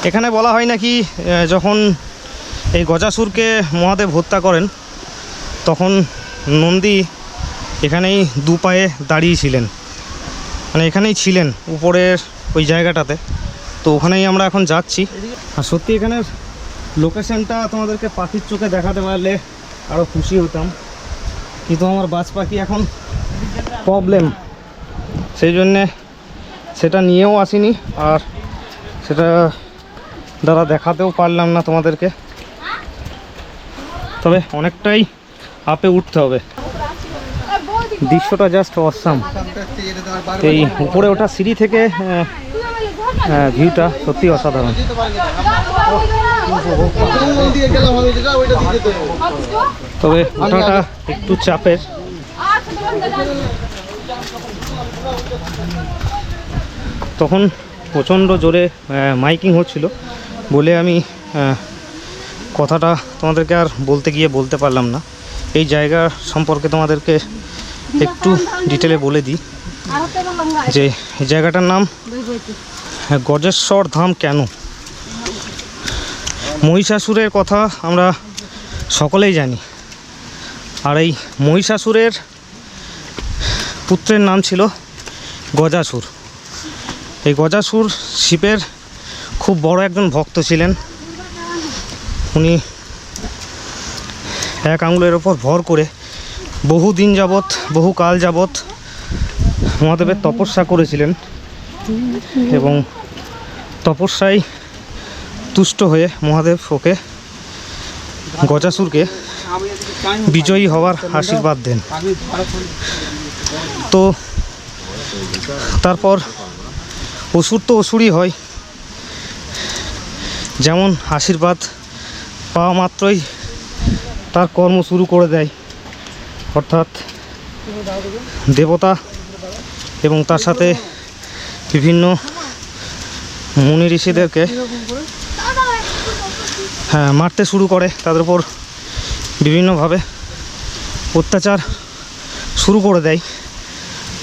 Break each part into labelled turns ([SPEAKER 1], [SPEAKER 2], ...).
[SPEAKER 1] এখানে বলা হয় নাকি যখন এই গজাসুরকে মহাদেব হত্যা করেন তখন নন্দী এখানেই দু পায়ে দাঁড়িয়েছিলেন, মানে এখানেই ছিলেন উপরের ওই জায়গাটাতে। তো ওখানেই আমরা এখন যাচ্ছি। আর সত্যি এখানের লোকেশনটা তোমাদেরকে পাখির চোখে দেখাতে পারলে আরও খুশি হতাম, কিন্তু আমার বাজ পাখি এখন প্রবলেম, সেই জন্যে সেটা নিয়েও আসিনি আর সেটা দ্বারা দেখাতেও পারলাম না তোমাদেরকে। তবে অনেকটাই আপে উঠতে হবে, দৃশ্যটা জাস্ট অসাম। এই উপরে ওঠা সিঁড়ি থেকে ভিউটা সত্যি অসাধারণ। তবে ওঠাটা একটু চাপের। তখন প্রচণ্ড জোরে মাইকিং হচ্ছিল বলে আমি কথাটা তোমাদেরকে আর বলতে গিয়ে বলতে পারলাম না। এই জায়গা সম্পর্কে তোমাদেরকে একটু ডিটেলে বলে দিই যে এই জায়গাটার নাম গজেশ্বর ধাম। কেন? মহিষাসুরের কথা আমরা সকলেই জানি, আর এই মহিষাসুরের পুত্রের নাম ছিল গজাসুর। এই গজাসুর শিবের খুব বড় একজন ভক্ত ছিলেন। উনি এক আঙুলের ওপর ভর করে বহু দিন যাবৎ, বহু কাল যাবৎ মহাদেবের তপস্যা করেছিলেন এবং তপস্যায় তুষ্ট হয়ে মহাদেব ওকে গজাসুরকে বিজয়ী হওয়ার আশীর্বাদ দেন। তো তারপর অসুর তো অসুরই হয়, যেমন আশীর্বাদ পাওয়া মাত্রই তার কর্ম শুরু করে দেয়, অর্থাৎ দেবতা এবং তার সাথে বিভিন্ন মুনি ঋষিদেরকে মারতে শুরু করে, তাদের উপর বিভিন্নভাবে অত্যাচার শুরু করে দেয়।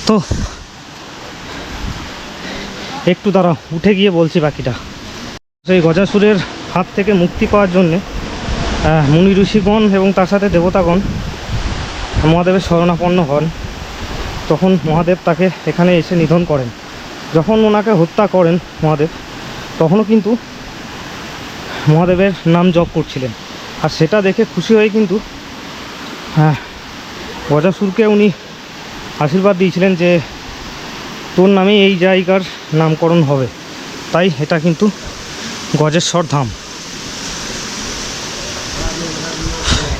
[SPEAKER 1] তো একটু দাঁড়াও, উঠে গিয়ে বলছি বাকিটা। সেই গজাসুরের হাত থেকে মুক্তি পাওয়ার জন্যে মুনি ঋষিগণ এবং তার সাথে দেবতাগণ মহাদেবের শরণাপন্ন হন। তখন মহাদেব তাকে এখানে এসে নিধন করেন। যখন ওনাকে হত্যা করেন মহাদেব, তখনও কিন্তু মহাদেবের নাম জপ করছিলেন। আর সেটা দেখে খুশি হয়ে কিন্তু গজাসুরকে উনি আশীর্বাদ দিয়েছিলেন যে তোর নামে এই জায়গার নামকরণ হবে। তাই এটা কিন্তু গজেশ্বর ধাম।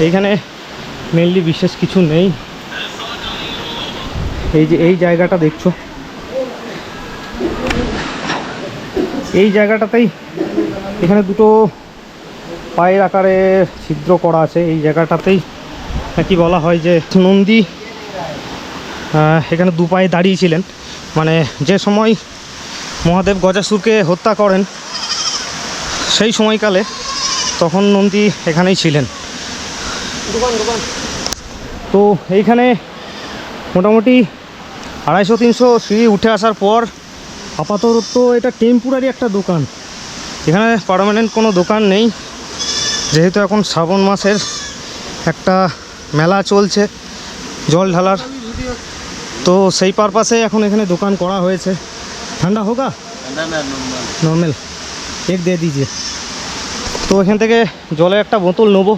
[SPEAKER 1] এইখানে মেনলি বিশেষ কিছু নেই। এই যে এই জায়গাটা দেখছো, এই জায়গাটাতেই এখানে দুটো পায়ের আকারে ছিদ্র করা আছে। এই জায়গাটাতেই কি বলা হয় যে নন্দী এখানে দু পায়ে দাঁড়িয়েছিলেন, মানে যে সময় মহাদেব গজাসুরকে হত্যা করেন সেই সময়কালে তখন নন্দী এখানেই ছিলেন। তো এইখানে মোটামুটি 250-300 সিঁড়ি উঠে আসার পর আপাতত এটা টেম্পোরারি একটা দোকান। এখানে পার্মানেন্ট কোনো দোকান নেই, যেহেতু এখন শ্রাবণ মাসের একটা মেলা চলছে জল ঢালার। তো সেই পারপাসে এখন এখানে দোকান করা হয়েছে। ঠান্ডা হোক নর্মাল এক দিয়ে দিজিয়ে। তো এখান থেকে জলের একটা বোতল নেবো,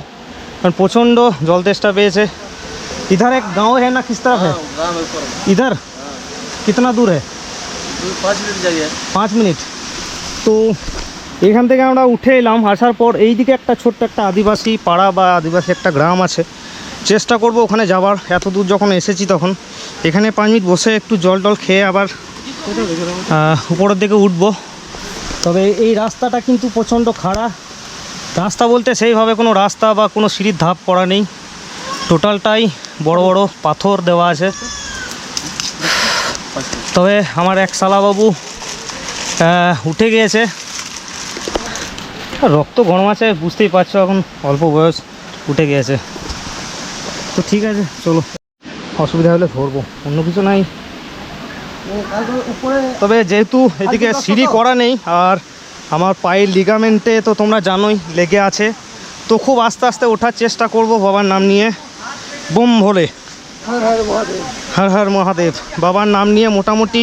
[SPEAKER 1] কারণ প্রচণ্ড জল তেষ্টা পেয়েছে। इधर एक गांव है ना, किस तरफ है? इधर कितना दूर है?
[SPEAKER 2] 5 मिनट जाइए।
[SPEAKER 1] 5 मिनट। তো এখান থেকে আমরা উঠে এলাম। আসার পর এই দিকে একটা ছোট্ট একটা আদিবাসী পাড়া বা আদিবাসী একটা গ্রাম আছে, চেষ্টা করব ওখানে যাবার। এত দূর যখন এসেছি তখন এখানে 5 মিনিট বসে একটু জল টল খেয়ে আবার উপরের দিকে উঠবো। তবে এই রাস্তাটা কিন্তু প্রচণ্ড খাড়া রাস্তা, বলতে সেইভাবে কোনো রাস্তা বা কোনো সিঁড়ির ধাপ করা নেই, টোটালটাই বড় বড় পাথর দেওয়া আছে। তবে আমার এক শালাবাবু উঠে গিয়েছে, রক্ত গরম আছে, বুঝতেই পারছো, এখন অল্প বয়স, উঠে গিয়েছে। তো ঠিক আছে, চলো, অসুবিধা হলে ধরবো, অন্য কিছু নাই। তবে যেহেতু এদিকে সিঁড়ি করা নেই আর আমার পায়ের লিগামেন্টে তো তোমরা জানোই লেগে আছে। তো খুব আস্তে আস্তে ওঠার চেষ্টা করব বাবার নাম নিয়ে, বোম ভোলে, হর হর মহাদেব। বাবার নাম নিয়ে মোটামুটি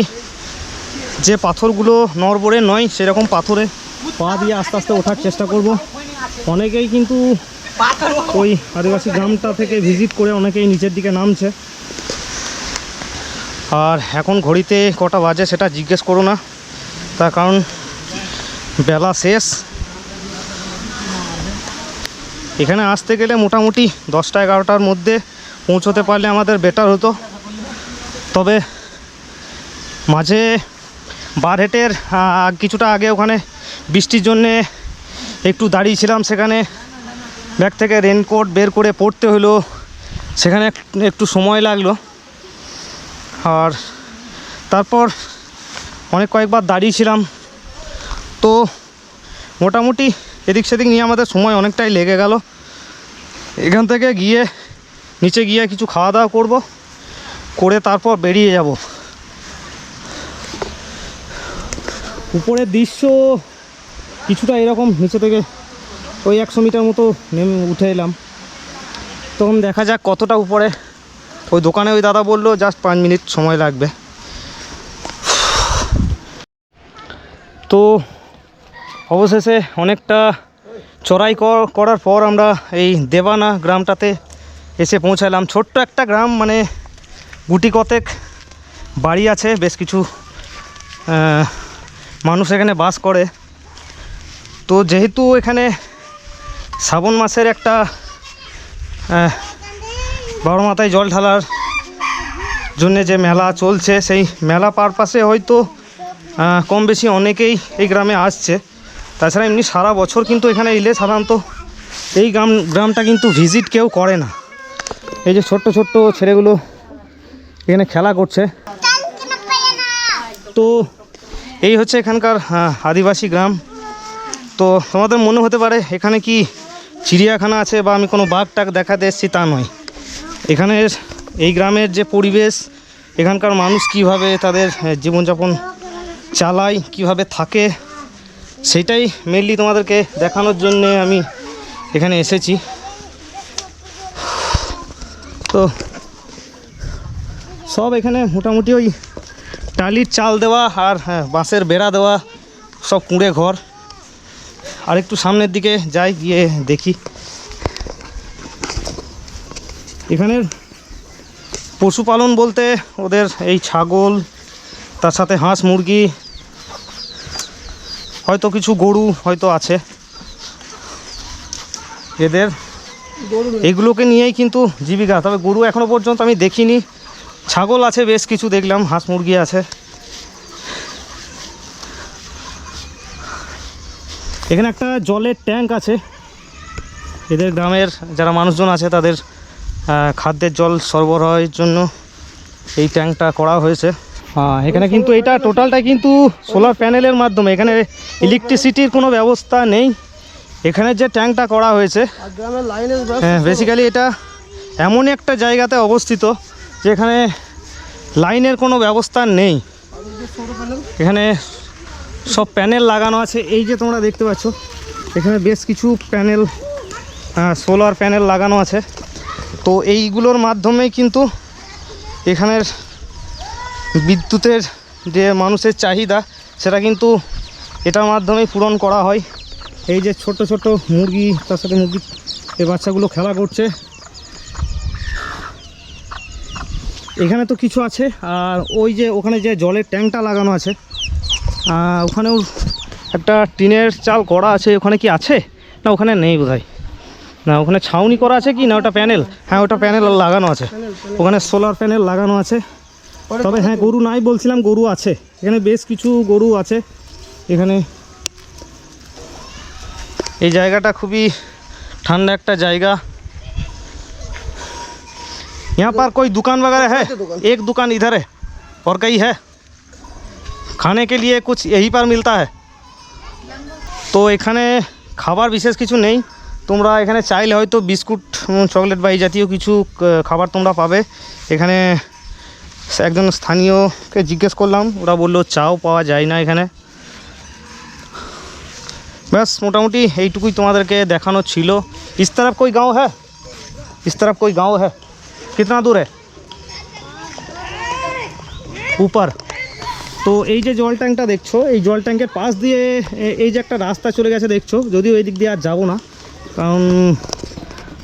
[SPEAKER 1] যে পাথরগুলো নড়বড়ে নয় সেরকম পাথরে পা দিয়ে আস্তে আস্তে ওঠার চেষ্টা করব। অনেকেই কিন্তু ওই আদিবাসী গ্রামটা থেকে ভিজিট করে অনেকেই নিচের দিকে নামছে। আর এখন ঘড়িতে কটা বাজে সেটা জিজ্ঞেস করো না, তার কারণ বেলা শেষ। এখানে আসতে গেলে মোটামুটি 10টা 11টার মধ্যে পৌঁছতে পারলে আমাদের বেটার হতো। তবে মাঝে বারহেটের কিছুটা আগে ওখানে বৃষ্টির জন্যে একটু দাঁড়িয়েছিলাম, সেখানে ব্যাগ থেকে রেনকোট বের করে পড়তে হলো, সেখানে একটু সময় লাগলো। আর তারপর কয়েকবার দাঁড়িয়েছিলাম। তো মোটামুটি এদিক সেদিক নিয়ে আমাদের সময় অনেকটাই লেগে গেল। এখান থেকে গিয়ে নিচে গিয়ে কিছু খাওয়া দাওয়া করব, করে তারপর বেরিয়ে যাব। উপরের দৃশ্য কিছুটা এরকম, নিচে থেকে ওই 100 মিটার মতো নেমে উঠে এলাম। তখন দেখা যাক কতটা উপরে। ওই দোকানে ওই দাদা বললো জাস্ট 5 মিনিট সময় লাগবে। তো অবশেষে অনেকটা চড়াই করার পর আমরা এই দেবানা গ্রামটাতে এসে পৌঁছালাম। ছোট্ট একটা গ্রাম, মানে গুটি কতেক বাড়ি আছে, বেশ কিছু মানুষ এখানে বাস করে। তো যেহেতু এখানে শ্রাবণ মাসের একটা বড় মাথায় জল ঢালার জন্যে যে মেলা চলছে, সেই মেলা পারপাসে হয়তো কম বেশি অনেকেই এই গ্রামে আসছে। তাছাড়া এমনি সারা বছর কিন্তু এখানে এলে সাধারণত এই গ্রামটা কিন্তু ভিজিট কেউ করে না। এই যে ছোট্ট ছোট্ট ছেলেগুলো এখানে খেলা করছে। তো এই হচ্ছে এখানকার আদিবাসী গ্রাম। তো তোমাদের মনে হতে পারে এখানে কি চিড়িয়াখানা আছে বা আমি কোনো বাঘ টাঘ দেখাতে এসেছি, তা নয়। এখানের এই গ্রামের যে পরিবেশ, এখানকার মানুষ কিভাবে তাদের জীবনযাপন চালায়, কিভাবে থাকে, সেটাই মেনলি তোমাদেরকে দেখানোর জন্যে আমি এখানে এসেছি। তো সব এখানে মোটামুটি ওই টালির চাল দেওয়া আর বাঁশের বেড়া দেওয়া, সব কুঁড়ে ঘর। আর একটু সামনের দিকে যাই, গিয়ে দেখি। এখানের পশুপালন বলতে ওদের এই ছাগল, তার সাথে হাঁস মুরগি, হয়তো কিছু গরু হয়তো আছে এদের। এগুলোকে নিয়েই কিন্তু জীবিকা। তবে গরু এখনও পর্যন্ত আমি দেখিনি। ছাগল আছে বেশ কিছু দেখলাম, হাঁস মুরগি আছে। এখানে একটা জলের ট্যাঙ্ক আছে। এদের গ্রামের যারা মানুষজন আছে তাদের খাদ্যের জল সরবরাহের জন্য এই ট্যাঙ্কটা করা হয়েছে। এখানে কিন্তু এটা টোটালটা কিন্তু সোলার প্যানেলের মাধ্যমে, এখানে ইলেকট্রিসিটির কোনো ব্যবস্থা নেই। এখানে যে ট্যাঙ্কটা করা হয়েছে, হ্যাঁ, বেসিক্যালি এটা এমন একটা জায়গাতে অবস্থিত যেখানে লাইনের কোনো ব্যবস্থা নেই। এখানে সব প্যানেল লাগানো আছে। এই যে তোমরা দেখতে পাচ্ছ, এখানে বেশ কিছু প্যানেল, সোলার প্যানেল লাগানো আছে। তো এইগুলোর মাধ্যমেই কিন্তু এখানের বিদ্যুতের যে মানুষের চাহিদা, সেটা কিন্তু এটার মাধ্যমেই পূরণ করা হয়। এই যে ছোট ছোট মুরগি, তার সাথে মুরগির এই বাচ্চাগুলো খেলা করছে। এখানে তো কিছু আছে। আর ওই যে ওখানে যে জলের ট্যাঙ্কটা লাগানো আছে, ওখানেও একটা টিনের চাল করা আছে। ওখানে কি আছে না, ওখানে নেই বোধহয়। না, ওখানে ছাউনি করা আছে কি না, ওটা প্যানেল। হ্যাঁ, ওটা প্যানেল লাগানো আছে, ওখানে সোলার প্যানেল লাগানো আছে। তবে হ্যাঁ, গরু নাই বলছিলাম, গরু আছে এখানে, বেশ কিছু গরু আছে এখানে। এই জায়গাটা খুবই ঠান্ডা একটা জায়গা। यहाँ पर कोई दुकान वगैरह है? एक दुकान इधर है और कई है। खाने के लिए कुछ यहीं पर मिलता है। তো এখানে খাবার বিশেষ কিছু নেই। তোমরা এখানে চাইলে হয়তো বিস্কুট, চকলেট বা এই জাতীয় কিছু খাবার তোমরা পাবে। এখানে একজন স্থানীয়কে জিজ্ঞেস করলাম, ওরা বললো চাও পাওয়া যায় না এখানে। बस मोटामुटी এইটুকুই তোমাদেরকে দেখানো ছিল। इस तरफ कोई गांव है? इस तरफ कोई गांव है? कितना दूर है? ऊपर। তো এই যে জল ট্যাঙ্কটা দেখছো, এই জল ট্যাঙ্কের পাশ দিয়ে এই যে একটা রাস্তা চলে গেছে দেখছো, যদিও এই দিক দিয়ে আর যাবো না, কারণ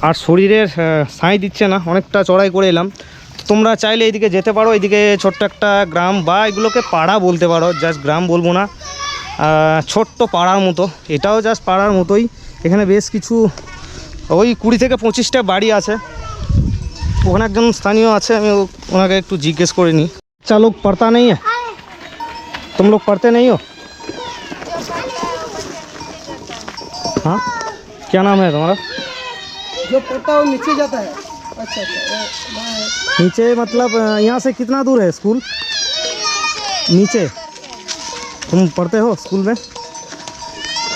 [SPEAKER 1] আর শরীরের সাঁই দিচ্ছে না, অনেকটা চড়াই করে এলাম। তোমরা চাইলে এইদিকে যেতে পারো, এইদিকে ছোট্ট একটা গ্রাম বা এগুলোকে পাড়া বলতে পারো, জাস্ট গ্রাম বলবো না, ছোট্ট পাড়ার মতো, এটাও জাস্ট পাড়ার মতোই। এখানে বেশ কিছু ওই 20 থেকে 25টা বাড়ি আছে। ওখানে একজন স্থানীয় আছে, আমি ওনাকে একটু জিজ্ঞেস করে নিই। अच्छा लोग पढ़ता नहीं है? तुम लोग पढ़ते नहीं हो? हाँ, क्या नाम है तुम्हारा?
[SPEAKER 2] जो पढ़ता है वो नीचे जाता है। अच्छा
[SPEAKER 1] नीचे मतलब यहाँ से कितना दूर है स्कूल? नीचे। तुम पढ़ते हो स्कूल में?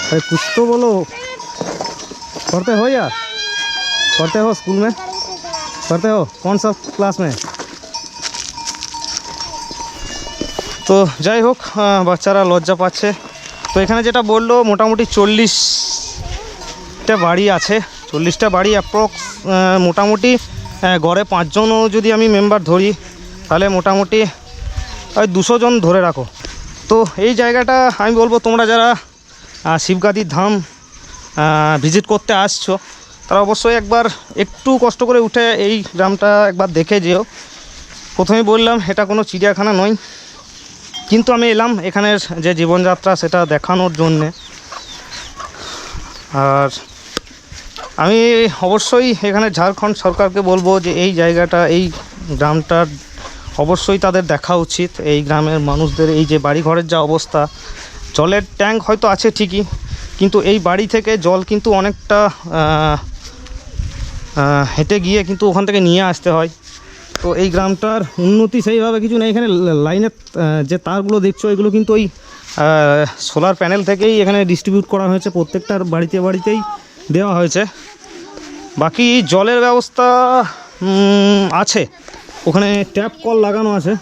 [SPEAKER 1] अरे कुछ तो बोलो। पढ़ते हो यार? पढ़ते हो स्कूल में? पढ़ते हो? कौन सा क्लास में? তো যাই হোক, বাচ্চারা লজ্জা পাচ্ছে। তো এখানে যেটা বললো মোটামুটি 40টা বাড়ি আছে, 40টা বাড়ি অ্যাপ্রক্স, মোটামুটি গড়ে 5 জনও যদি আমি মেম্বার ধরি তাহলে মোটামুটি ওই 200 জন ধরে রাখো। তো এই জায়গাটা আমি বলবো তোমরা যারা শিবগাদির ধাম ভিজিট করতে আসছো তারা অবশ্যই একবার একটু কষ্ট করে উঠে এই গ্রামটা একবার দেখে যেও। প্রথমেই বললাম এটা কোনো চিড়িয়াখানা নয়, কিন্তু আমি এলাম এখানের যে জীবনযাত্রা সেটা দেখানোর জন্যে। আর আমি অবশ্যই এখানে ঝাড়খণ্ড সরকারকে বলবো যে এই জায়গাটা, এই গ্রামটার অবশ্যই তাদের দেখা উচিত। এই গ্রামের মানুষদের এই যে বাড়িঘরের যা অবস্থা, জলের ট্যাঙ্ক হয়তো আছে ঠিকই, কিন্তু এই বাড়ি থেকে জল কিন্তু অনেকটা হেঁটে গিয়ে কিন্তু ওখান থেকে নিয়ে আসতে হয়। তো এই গ্রামটার উন্নতি সেইভাবে কিছু নেই। এখানে লাইনের যে তারগুলো দেখছো এগুলো কিন্তু ওই সোলার প্যানেল থেকেই এখানে ডিস্ট্রিবিউট করা হয়েছে, প্রত্যেকটার বাড়িতেই দেওয়া হয়েছে। বাকি জলের ব্যবস্থা আছে, ওখানে ট্যাপ কল লাগানো আছে।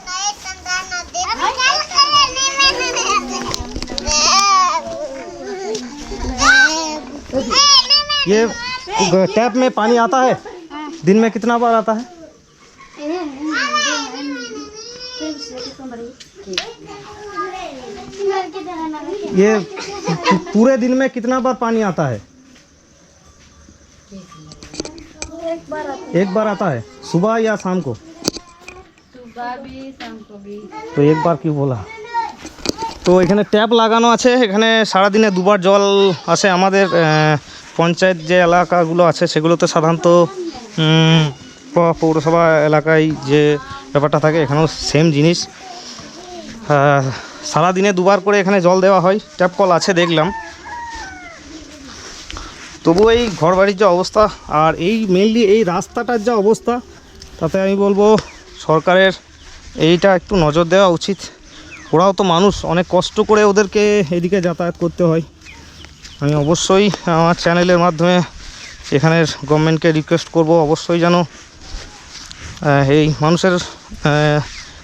[SPEAKER 1] ये टैप में पानी आता है? दिन में कितना बार आता है? ये पूरे दिन में कितना बार पानी आता है? एक बार आता है। सुबह या शाम को?
[SPEAKER 3] सुबह भी शाम को भी।
[SPEAKER 1] तो एक बार क्यों बोला? তো এখানে ট্যাপ লাগানো আছে, এখানে সারাদিনে 2 বার জল আসে। আমাদের পঞ্চায়েত যে এলাকাগুলো আছে সেগুলোতে সাধারণত পৌরসভা এলাকায় যে ব্যাপারটা থাকে এখানেও সেম জিনিস, সারাদিনে 2 বার করে এখানে জল দেওয়া হয়। ট্যাপ কল আছে দেখলাম। তবু এই ঘরবাড়ির যা অবস্থা আর এই মেইনলি এই রাস্তাটার যা অবস্থা, তাতে আমি বলবো সরকারের এইটা একটু নজর দেওয়া উচিত। ওরাও তো মানুষ, অনেক কষ্ট করে ওদেরকে এদিকে যাতায়াত করতে হয়। আমি অবশ্যই আমার চ্যানেলের মাধ্যমে এখানের গভর্নমেন্টকে রিকোয়েস্ট করব অবশ্যই যেন এই মানুষের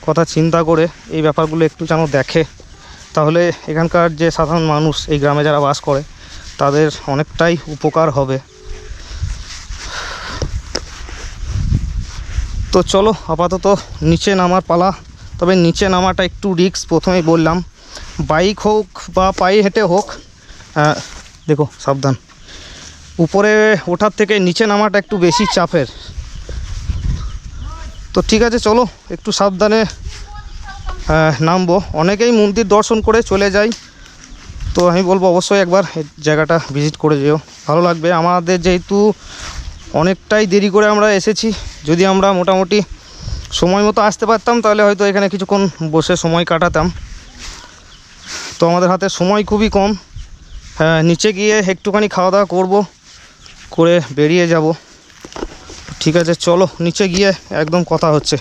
[SPEAKER 1] কথা চিন্তা করে এই ব্যাপারগুলো একটু যেন দেখে, তাহলে এখানকার যে সাধারণ মানুষ এই গ্রামে যারা বাস করে তাদের অনেকটাই উপকার হবে। তো চলো আপাতত নিচে নামার পালা। তবে নিচে নামাটা একটু রিস্ক, প্রথমেই বললাম। বাইক হোক বা পায়ে হেঁটে হোক, দেখো সাবধান, উপরে ওঠার থেকে নিচে নামাটা একটু বেশি চাপের। তো ঠিক আছে চলো একটু সাবধানে নামবো। অনেকেই মন্দির দর্শন করে চলে যায়, তো আমি বলবো অবশ্যই একবার এই জায়গাটা ভিজিট করে যেও, ভালো লাগবে। আমাদের যেহেতু অনেকটাই দেরি করে আমরা এসেছি, যদি আমরা মোটামুটি সময় মতো আসতে পারতাম তাহলে হয়তো এখানে কিছুক্ষণ বসে সময় কাটাতাম। তো আমাদের হাতে সময় খুবই কম। নিচে গিয়ে একটুখানি খাওয়া দাওয়া করবো, করে বেরিয়ে যাব। ঠিক আছে চলো নিচে গিয়ে একদম কথা হচ্ছে।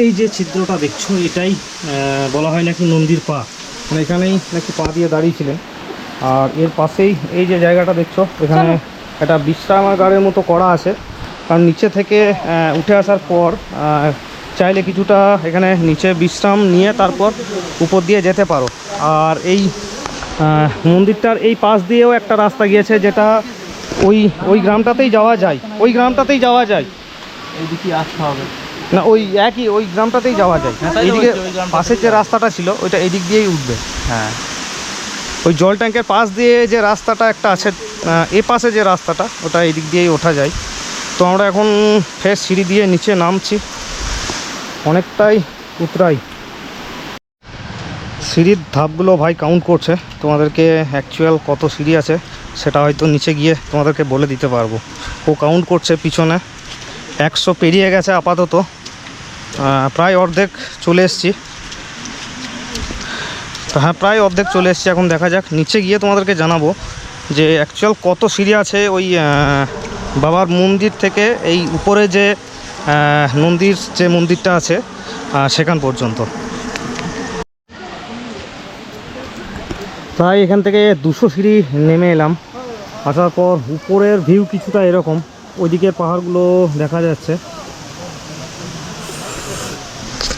[SPEAKER 1] এই যে চিত্রটা দেখছো এটাই বলা হয় নাকি নন্দীর পা। মানে এখানেই নাকি পা দিয়ে দাঁড়িয়েছিলেন। আর এর পাশেই এই যে জায়গাটা দেখছো, এখানে একটা বিশ্রামাগারের মতো করা আছে। কারণ নিচে থেকে উঠে আসার পর চাইলে কিছুটা এখানে নিচে বিশ্রাম নিয়ে তারপর উপর দিয়ে যেতে পারো। আর এই মন্দিরটার এই পাশ দিয়েও একটা রাস্তা গিয়েছে, যেটা ওই গ্রামটাতেই যাওয়া যায়,
[SPEAKER 2] এইদিকে আসতে হবে।
[SPEAKER 1] না ওই একই ওই গ্রামটাতেই যাওয়া যায়। এইদিকে পাশের যে রাস্তাটা ছিল ওইটা এদিক দিয়েই উঠবে।
[SPEAKER 2] হ্যাঁ,
[SPEAKER 1] ওই জল ট্যাঙ্কের পাশ দিয়ে যে রাস্তাটা একটা আছে, এ পাশে যে রাস্তাটা, ওটা এদিক দিয়েই ওঠা যায়। তো আমরা এখন ফের সিঁড়ি দিয়ে নিচে নামছি, অনেকটাই উতরাই। সিঁড়ির ধাপগুলো ভাই কাউন্ট করছে, তোমাদেরকে অ্যাকচুয়াল কত সিঁড়ি আছে সেটা হয়তো নিচে গিয়ে তোমাদেরকে বলে দিতে পারবো। ও কাউন্ট করছে পিছনে, 100 পেরিয়ে গেছে আপাতত, প্রায় অর্ধেক চলে এসেছি। হ্যাঁ, প্রায় অর্ধেক চলে এসেছি। এখন দেখা যাক নিচে গিয়ে তোমাদেরকে জানাবো যে অ্যাকচুয়াল কত সিঁড়ি আছে ওই বাবার মন্দির থেকে এই উপরে যে মন্দিরটা আছে সেখান পর্যন্ত। প্রায় এখান থেকে 200 সিঁড়ি নেমে এলাম। আসার পর উপরের ভিউ কিছুটা এরকম, ওইদিকে পাহাড়গুলো দেখা যাচ্ছে।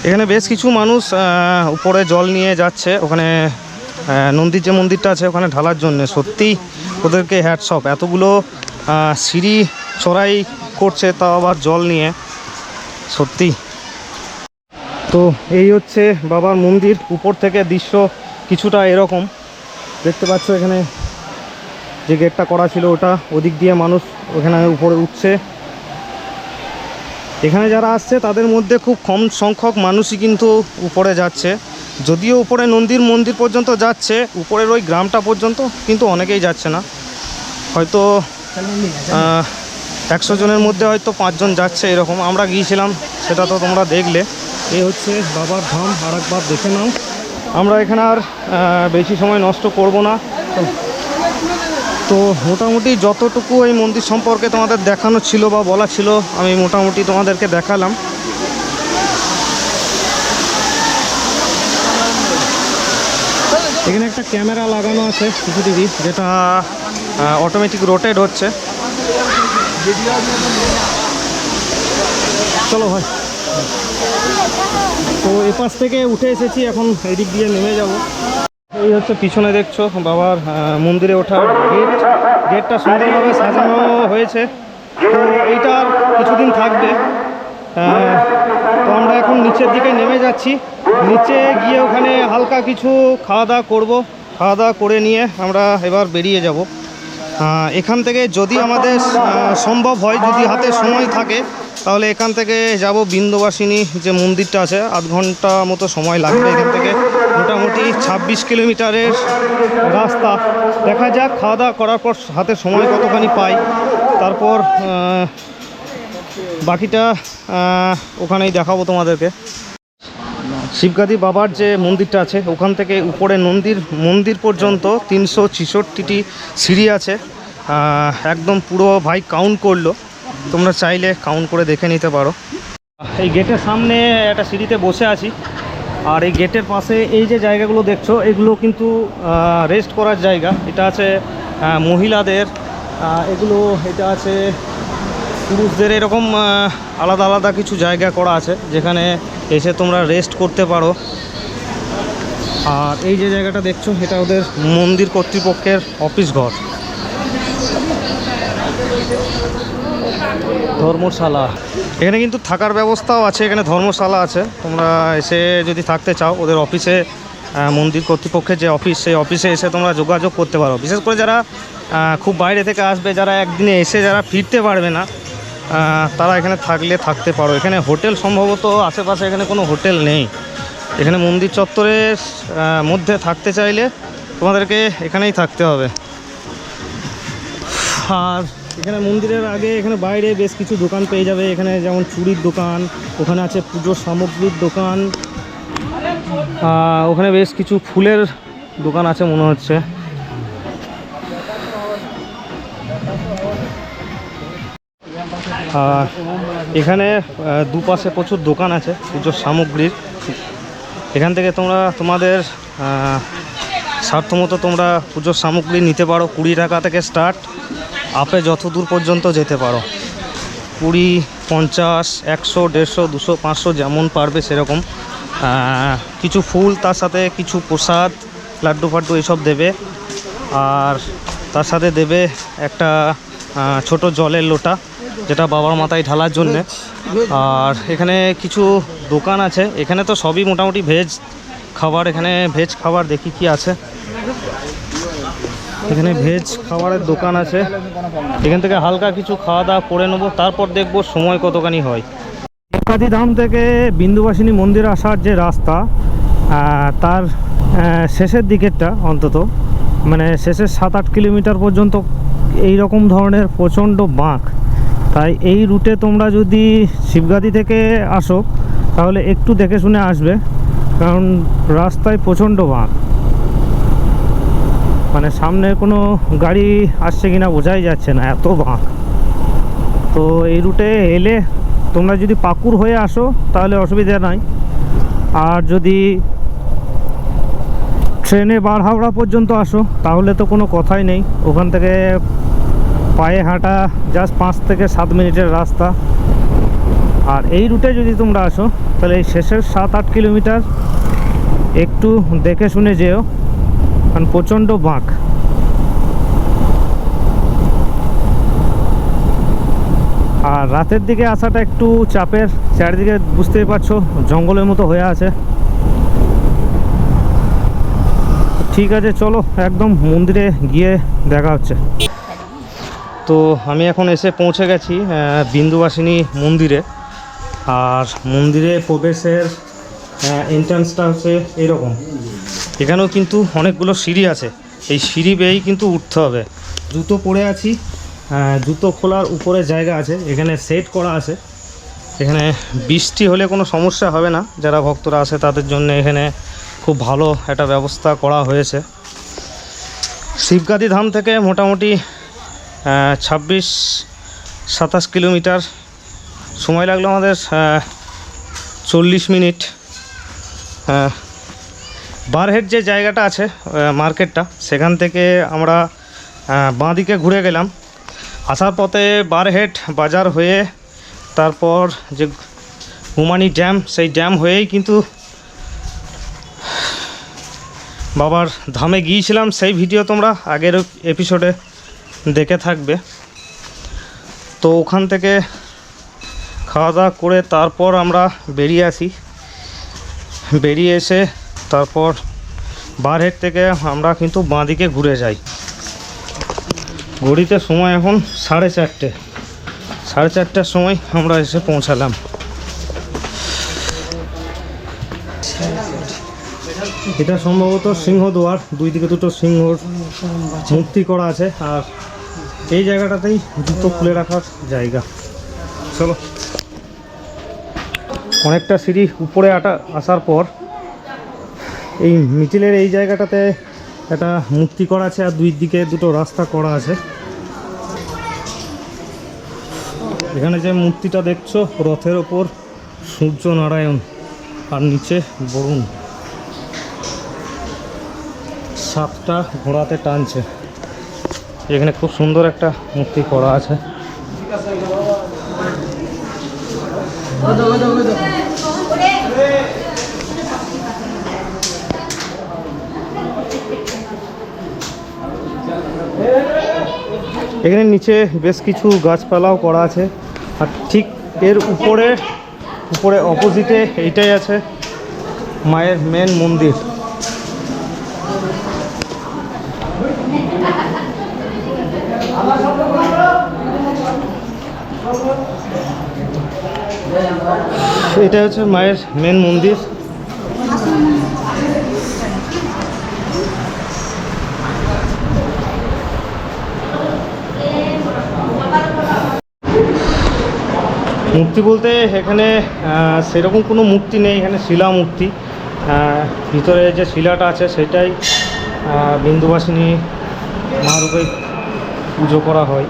[SPEAKER 1] এখানে বেশ কিছু মানুষ উপরে জল নিয়ে যাচ্ছে, ওখানে নন্দীর যে মন্দিরটা আছে ওখানে ঢালার জন্য। সত্যি ওদেরকে হ্যাটস অফ, এতগুলো সিঁড়ি চড়াই করছে, তাও আবার জল নিয়ে, সত্যি। তো এই হচ্ছে বাবার মন্দির, উপর থেকে দৃশ্য কিছুটা এরকম দেখতে পাচ্ছ। এখানে যে গেটটা করা ছিল ওটা, ওদিক দিয়ে মানুষ ওখানে উপরে উঠছে। এখানে যারা আসছে তাদের মধ্যে খুব কম সংখ্যক মানুষই কিন্তু উপরে যাচ্ছে। যদিও উপরে নন্দীর মন্দির পর্যন্ত যাচ্ছে, উপরের ওই গ্রামটা পর্যন্ত কিন্তু অনেকেই যাচ্ছে না। হয়তো 100 জনের মধ্যে হয়তো 5 জন যাচ্ছে এরকম। আমরা গিয়েছিলাম, সেটা তো তোমরা দেখলে। এই হচ্ছে বাবার ধাম, আর একবার দেখে নাও। আমরা এখানে আর বেশি সময় নষ্ট করব না। তো মোটামুটি যতটুকু এই মন্দির সম্পর্কে তোমাদের দেখানো ছিল বা বলা ছিল, আমি মোটামুটি তোমাদেরকে দেখালাম। এখানে একটা ক্যামেরা লাগানো আছে সিসিটিভি, যেটা অটোমেটিক রোটেট হচ্ছে। চলো ভাই, তো এপাশ থেকে উঠে এসেছি, এখন এদিক দিয়ে নেমে যাব। এই হচ্ছে পিছনে দেখছো বাবার মন্দিরে ওঠার গেটটা সুন্দরভাবে সাজানো হয়েছে। তো এইটা আর কিছুদিন থাকবে। তো আমরা এখন নিচের দিকে নেমে যাচ্ছি। নিচে গিয়ে ওখানে হালকা কিছু খাওয়া দাওয়া করবো। খাওয়া দাওয়া করে নিয়ে আমরা এবার বেরিয়ে যাব। এখান থেকে যদি আমাদের সম্ভব হয়, যদি হাতে সময় থাকে, তাহলে এখান থেকে যাব বিন্দুবাসিনী যে মন্দিরটা আছে। আধ ঘন্টা মতো সময় লাগবে এখান থেকে। মোটামুটি 26 কিলোমিটারের রাস্তা। দেখা যাক খাওয়া দাওয়া করার পর হাতে সময় কতখানি পাই, তারপর বাকিটা ওখানেই দেখাবো তোমাদেরকে। শিবগাদি বাবার যে মন্দিরটা আছে ওখান থেকে উপরে মন্দির পর্যন্ত 366টি সিঁড়ি আছে। একদম পুরো ভাই কাউন্ট করলো, তোমরা চাইলে কাউন্ট করে দেখে নিতে পারো। এই গেটের সামনে একটা সিঁড়িতে বসে আছি, আর এই গেটের পাশে এই যে জায়গাগুলো দেখছো এগুলো কিন্তু রেস্ট করার জায়গা। এটা আছে মহিলাদের, এটা আছে পুরুষদের। এরকম আলাদা আলাদা কিছু জায়গা করা আছে যেখানে এসে তোমরা রেস্ট করতে পারো। আর এই যে জায়গাটা দেখছো এটা ওদের মন্দির কর্তৃপক্ষের অফিস ঘর, ধর্মশালা। এখানে কিন্তু থাকার ব্যবস্থাও আছে, এখানে ধর্মশালা আছে। তোমরা এসে যদি থাকতে চাও ওদের অফিসে, মন্দির কর্তৃপক্ষের যে অফিস, সেই অফিসে এসে তোমরা যোগাযোগ করতে পারো। বিশেষ করে যারা খুব বাইরে থেকে আসবে, যারা একদিনে এসে যারা ফিরতে পারবে না, তারা এখানে থাকতে পারো। এখানে হোটেল সম্ভবত আশেপাশে এখানে কোনো হোটেল নেই। এখানে মন্দির চত্বরের মধ্যে থাকতে চাইলে তোমাদেরকে এখানেই থাকতে হবে। আর এখানে মন্দিরের আগে এখানে বাইরে বেশ কিছু দোকান পেয়ে যাবে। এখানে যেমন চুড়ির দোকান, ওখানে আছে পুজোর সামগ্রীর দোকান, ওখানে বেশ কিছু ফুলের দোকান আছে মনে হচ্ছে। আর এখানে দুপাশে প্রচুর দোকান আছে পুজোর সামগ্রীর। এখান থেকে তোমরা তোমাদের সাধ্যমতো তোমরা পুজোর সামগ্রী নিতে পারো। 20 টাকা থেকে স্টার্ট, আপে যত দূর পর্যন্ত যেতে পারো। 20, 50, 100, 150, 200, 500 যেমন পারবে সেরকম। কিছু ফুল, তার সাথে কিছু প্রসাদ, লাড্ডু ফাড্ডু এসব দেবে। আর তার সাথে দেবে একটা ছোট জলের লোটা, যেটা বাবার মাথায় ঢালার জন্যে। আর এখানে কিছু দোকান আছে, এখানে তো সবই মোটামুটি ভেজ খাবার। এখানে ভেজ খাবার দেখি কি আছে। এখানে ভেজ খাবারের দোকান আছে, এখান থেকে হালকা কিছু খাওয়া দাওয়া করে নেবো, তারপর দেখবো সময় কতখানি হয়। শিবগাদিধাম থেকে বিন্দুবাসিনী মন্দির আসার যে রাস্তা, তার শেষের দিকেরটা অন্তত, মানে শেষের 7-8 কিলোমিটার পর্যন্ত এই রকম ধরনের প্রচণ্ড বাঁক। তাই এই রুটে তোমরা যদি শিবগাদি থেকে আসো তাহলে একটু দেখে শুনে আসবে, কারণ রাস্তায় প্রচণ্ড বাঁক। মানে সামনে কোনো গাড়ি আসছে কিনা বোঝাই যাচ্ছে না, এত বাঁক। তো এই রুটে এলে তোমরা যদি পাকুড় হয়ে আসো তাহলে অসুবিধা নাই। আর যদি ট্রেনে বারহাওড়া পর্যন্ত আসো তাহলে তো কোনো কথাই নেই, ওখান থেকে পায়ে হাঁটা জাস্ট 5 থেকে 7 মিনিটের রাস্তা। আর এই রুটে যদি তোমরা আসো তাহলে এই শেষের 7-8 কিলোমিটার একটু দেখে শুনে যেও, কারণ প্রচণ্ড বাঁক। আর রাতের দিকে আসাটা একটু চাপের, চারিদিকে বুঝতেই পারছো জঙ্গলের মতো হয়ে আছে। ঠিক আছে, চলো একদম মন্দিরে গিয়ে দেখা হচ্ছে। তো আমি এখন এসে পৌঁছে গেছি বিন্দুবাসিনী মন্দিরে। আর মন্দিরে প্রবেশের এন্ট্রান্সটা হচ্ছে এরকম। এখানেও কিন্তু অনেকগুলো সিঁড়ি আছে, এই সিঁড়ি বেয়েই কিন্তু উঠতে হবে। জুতো পরে আছি, জুতো খোলার উপরে জায়গা আছে, এখানে সেট করা আছে। এখানে বৃষ্টি হলে কোনো সমস্যা হবে না, যারা ভক্তরা আসে তাদের জন্য এখানে খুব ভালো একটা ব্যবস্থা করা হয়েছে। শিবগাদি ধাম থেকে মোটামুটি 26-27 কিলোমিটার, সময় লাগলো আমাদের 40 মিনিট। বারহেড যে জায়গাটা আছে মার্কেটটা, সেখান থেকে আমরা বাঁ দিকে ঘুরে গেলাম। আসার পথে বারহেড বাজার হয়ে তারপর যে গুমানি ড্যাম, সেই ড্যাম হয়েই কিন্তু বাবার ধামে গিয়েছিলাম। সেই ভিডিও তোমরা আগের এপিসোডে দেখে থাকবে। তো ওখান থেকে খাওয়া দাওয়া করে তারপর আমরা বেরিয়ে আসি। বেরিয়ে এসে তারপর বারহেড থেকে আমরা কিন্তু বাঁ দিকে ঘুরে যাই। ঘড়িতে সময় এখন 4:30। 4:30টার সময় আমরা এসে পৌঁছালাম। এটা সম্ভবত সিংহদুয়ার, দুই দিকে দুটো সিংহর মূর্তি করা আছে। আর এই জায়গাটাতেই জুতো খুলে রাখার জায়গা। চলো, অনেকটা সিঁড়ি উপরে আসার পর এই মিটিলের এই জায়গাটাতে একটা মূর্তি করা আছে, আর দুই দিকে দুটো রাস্তা করা আছে। এখানে যে মূর্তিটা দেখছো, রথের ওপর সূর্য নারায়ণ আর নিচে বরুণ, 7টা ঘোড়াতে টানছে। এখানে খুব সুন্দর একটা মূর্তি করা আছে। এখানে নিচে বেশ কিছু গাছপালাও করা আছে। আর ঠিক এর উপরে অপোজিটে এইটাই আছে মায়ের মেন মন্দির। এটা হচ্ছে মায়ের মেন মন্দির। মূর্তি বলতে এখানে সেরকম কোনো মূর্তি নেই, এখানে শিলা মূর্তি। ভিতরে যে শিলাটা আছে সেটাই বিন্দুবাসিনী মা রূপে পুজো করা হয়।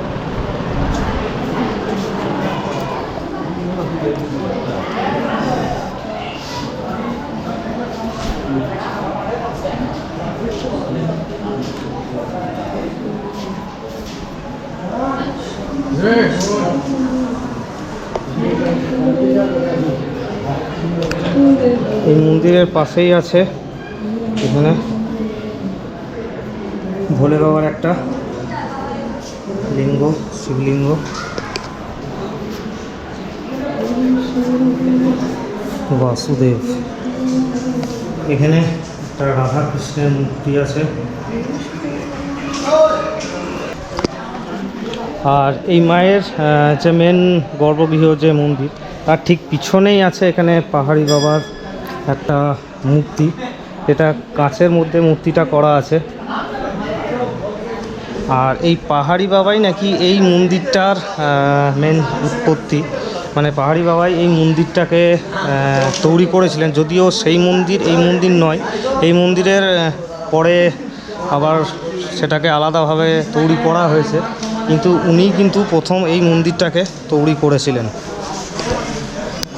[SPEAKER 1] এই মন্দিরের পাশেই আছে এখানে ভোলে বাবার একটা লিঙ্গ, শিবলিঙ্গ। বাসুদেব, এখানে একটা রাধা কৃষ্ণের মূর্তি আছে। আর এই মায়ের যে মেন গর্ভগৃহ যে মন্দির, তার ঠিক পিছনেই আছে এখানে পাহাড়ি বাবার একটা মূর্তি। এটা কাঁচের মধ্যে মূর্তিটা করা আছে। আর এই পাহাড়ি বাবাই নাকি এই মন্দিরটার মেন উৎপত্তি, মানে পাহাড়ি বাবাই এই মন্দিরটাকে তৈরি করেছিলেন। যদিও সেই মন্দির এই মন্দির নয়, এই মন্দিরের পরে আবার সেটাকে আলাদাভাবে তৈরি করা হয়েছে, কিন্তু উনি কিন্তু প্রথম এই মন্দিরটাকে তৈরি করেছিলেন।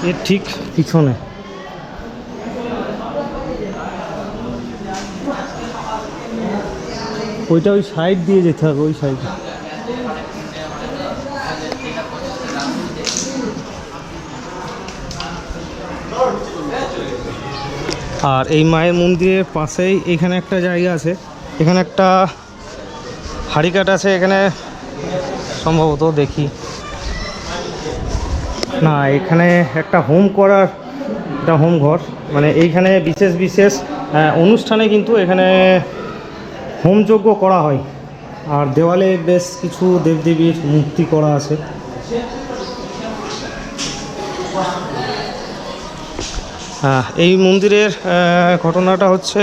[SPEAKER 1] এর ঠিক পিছনে ওইটা ওই সাইড দিয়ে যেতে হবে, ওই সাইডে। আর এই মায়ের মন্দিরের পাশেই এখানে একটা জায়গা আছে, এখানে একটা হাড়িকাঠ আছে। এখানে সম্ভবত দেখি না, এখানে একটা হোম করার একটা হোম ঘর, মানে এইখানে বিশেষ বিশেষ অনুষ্ঠানে কিন্তু এখানে হোমযজ্ঞ করা হয়। আর দেওয়ালে বেশ কিছু দেবদেবীর মূর্তি করা আছে। এই মন্দিরের ঘটনাটা হচ্ছে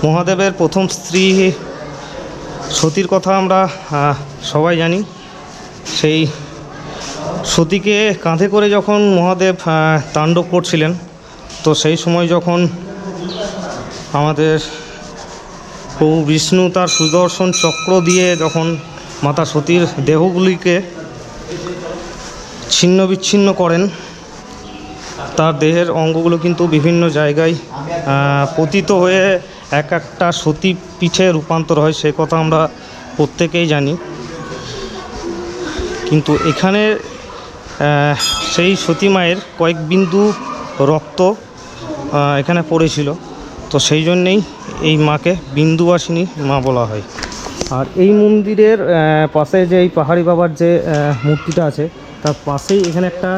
[SPEAKER 1] মহাদেবের প্রথম স্ত্রী সতীর কথা আমরা সবাই জানি। সেই সতীকে কাঁধে করে যখন মহাদেব তাণ্ডব করছিলেন, তো সেই সময় যখন আমাদের প্রভু বিষ্ণু তার সুদর্শন চক্র দিয়ে যখন মাতা সতীর দেহগুলিকে ছিন্ন বিচ্ছিন্ন করেন, তার দেহের অঙ্গগুলো কিন্তু বিভিন্ন জায়গায় পতিত হয়ে এক একটা সতী পীঠে রূপান্তর হয়, সে কথা আমরা প্রত্যেকেই জানি। কিন্তু এখানে সেই সতী মায়ের কয়েক বিন্দু রক্ত এখানে পড়েছিল, তো সেই জন্যেই এই মাকে বিন্দুবাসিনী মা বলা হয়। আর এই মন্দিরের পাশে যে এই পাহাড়ি বাবার যে মূর্তিটা আছে, তার পাশেই এখানে একটা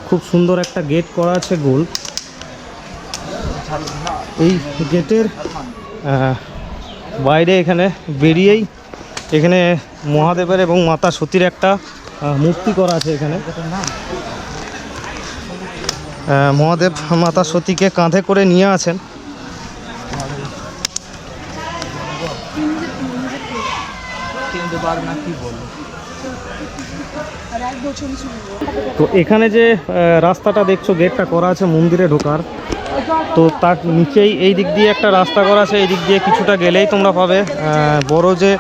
[SPEAKER 1] খুব সুন্দর একটা গেট করা আছে গোল। এই গেটের বাইরে এখানে বেরিয়েই এখানে মহাদেবের এবং মাতা সতীর একটা মূর্তি করা আছে। এখানে মহাদেব মাতা সতীকে কাঁধে করে নিয়ে আছেন। তো এখানে যে রাস্তাটা দেখছো, গেটটা করা আছে মন্দিরে ঢোকার, তো তার নিচেই এই দিক দিয়ে একটা রাস্তা করা আছে। এই দিক দিয়ে কিছুটা গেলেই তোমরা পাবে বড় যে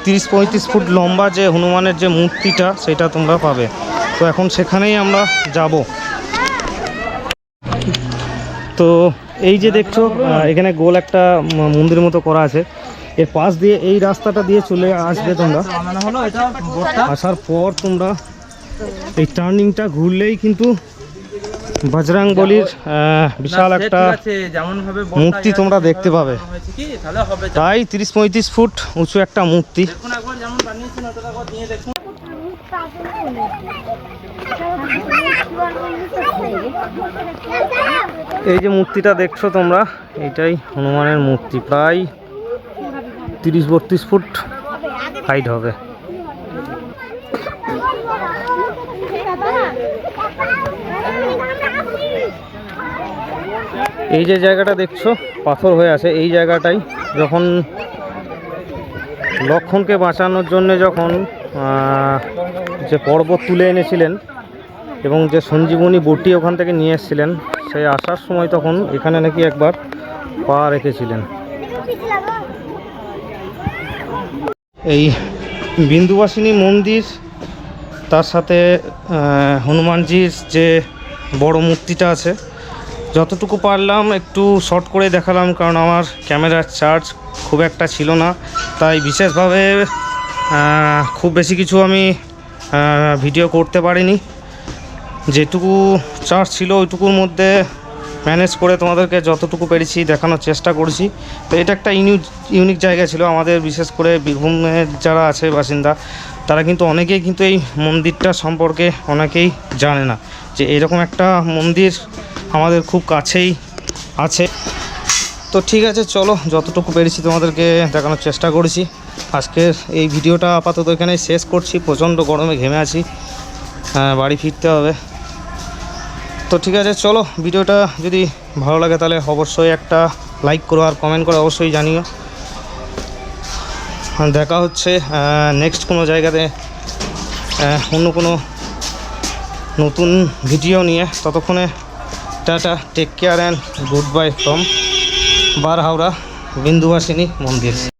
[SPEAKER 1] 30-35 ফুট লম্বা যে হনুমানের যে মূর্তিটা, সেটা তোমরা পাবে। তো এখন সেখানেই আমরা যাব। তো এই যে দেখছো এখানে গোল একটা মন্দিরের মতো করা আছে, এর পাশ দিয়ে এই রাস্তাটা দিয়ে চলে আসবে তোমরা। আসার পর তোমরা এই টার্নিংটা ঘুরলেই কিন্তু বজরংবলীর বিশাল একটা মূর্তি তোমরা দেখতে পাবে। প্রায় 30-35 ফুট উঁচু একটা মূর্তি। এই যে মূর্তিটা দেখছো তোমরা, এটাই হনুমানের মূর্তি। প্রায় 30-32 ফুট হাইট হবে। এই যে জায়গাটা দেখছো পাথর হয়ে আছে, এই জায়গাটাই যখন লক্ষ্মণকে বাঁচানোর জন্য যখন যে পর্বত তুলে এনেছিলেন এবং যে সঞ্জীবনী বটি ওখান থেকে নিয়ে এসেছিলেন, সেই আসার সময় তখন এখানে নাকি একবার পা রেখেছিলেন। এই বিন্দুবাসিনী মন্দির, তার সাথে হনুমানজির যে বড় মূর্তিটা আছে, যতটুকু পারলাম একটু শর্ট করে দেখালাম, কারণ আমার ক্যামেরার চার্জ খুব একটা ছিল না, তাই বিশেষভাবে খুব বেশি কিছু আমি ভিডিও করতে পারিনি, যেটুকু চার্জ ছিল ওইটুকুর মধ্যে ম্যানেজ করে তোমাদেরকে যতটুকু পেরেছি দেখানোর চেষ্টা করেছি। তো এটা একটা ইউনিক জায়গা ছিল আমাদের, বিশেষ করে বীরভূমের যারা আছে বাসিন্দা তারা কিন্তু অনেকেই কিন্তু এই মন্দিরটা সম্পর্কে অনেকেই জানে না যে এরকম একটা মন্দির আমাদের খুব কাছেই আছে। তো ঠিক আছে, চলো যতটুকু পেরেছি তোমাদেরকে দেখানোর চেষ্টা করেছি। আজকের এই ভিডিওটা আপাতত এখানেই শেষ করছি, প্রচণ্ড গরমে ঘেমে আছি, বাড়ি ফিরতে হবে। তো ঠিক আছে, চলো ভিডিওটা যদি ভালো লাগে তাহলে অবশ্যই একটা লাইক করো আর কমেন্ট করে অবশ্যই জানিও। দেখা হচ্ছে নেক্সট কোনো জায়গাতে অন্য কোনো নতুন ভিডিও নিয়ে। ততক্ষণে tata, take care and goodbye ফ্রম বারহাওড়া বিন্দুবাসিনী মন্দির।